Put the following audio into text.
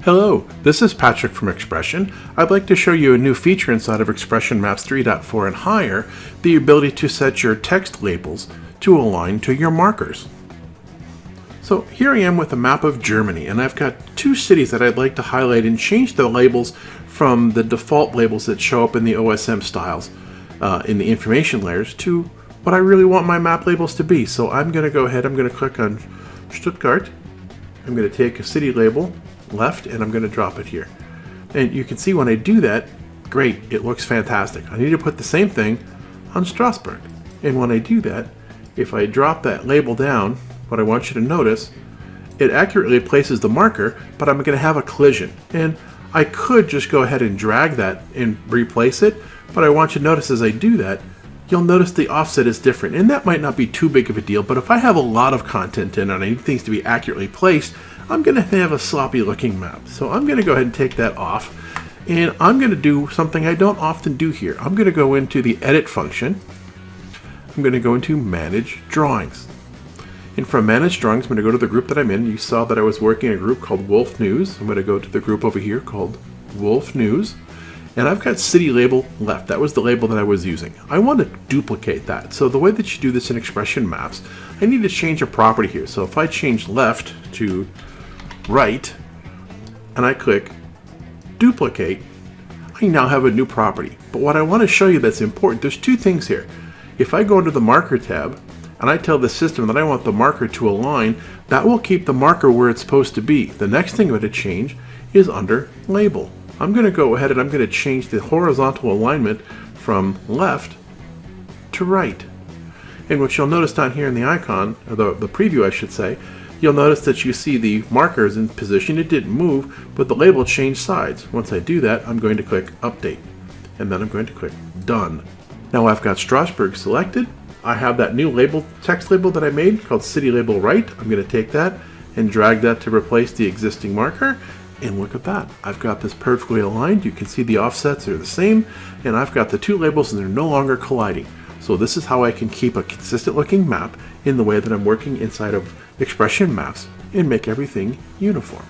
Hello, this is Patrick from XPression. I'd like to show you a new feature inside of XPression Maps 3.4 and higher, the ability to set your text labels to align to your markers. So here I am with a map of Germany, and I've got two cities that I'd like to highlight and change the labels from the default labels that show up in the OSM styles in the information layers to what I really want my map labels to be. So I'm going to go ahead, I'm going to click on Stuttgart, I'm going to take a city label left, and I'm going to drop it here. And you can see when I do that, great, it looks fantastic. I need to put the same thing on Strasbourg. And when I do that, if I drop that label down, what I want you to notice, it accurately places the marker, but I'm going to have a collision. And I could just go ahead and drag that and replace it, but I want you to notice as I do that, you'll notice the offset is different. And that might not be too big of a deal, but if I have a lot of content in and I need things to be accurately placed, I'm going to have a sloppy looking map. So I'm going to go ahead and take that off, and I'm going to do something I don't often do here. I'm going to go into the edit function. I'm going to go into manage drawings. And from manage drawings, I'm going to go to the group that I'm in. You saw that I was working in a group called Wolf News. I'm going to go to the group over here called Wolf News. And I've got city label left. That was the label that I was using. I want to duplicate that. So the way that you do this in XPression Maps, I need to change a property here. So if I change left to right, and I click duplicate, I now have a new property. But what I want to show you that's important, there's two things here. If I go into the marker tab, and I tell the system that I want the marker to align, that will keep the marker where it's supposed to be. The next thing I'm going to change is under label. I'm going to go ahead and I'm going to change the horizontal alignment from left to right. And what you'll notice down here in the icon, or the preview I should say, you'll notice that you see the markers in position. It didn't move, but the label changed sides. Once I do that, I'm going to click update, and then I'm going to click done. Now I've got Strasbourg selected. I have that new label, text label that I made called city label right. I'm going to take that and drag that to replace the existing marker. And look at that. I've got this perfectly aligned. You can see the offsets are the same, and I've got the two labels and they're no longer colliding. So this is how I can keep a consistent looking map in the way that I'm working inside of XPression Maps and make everything uniform.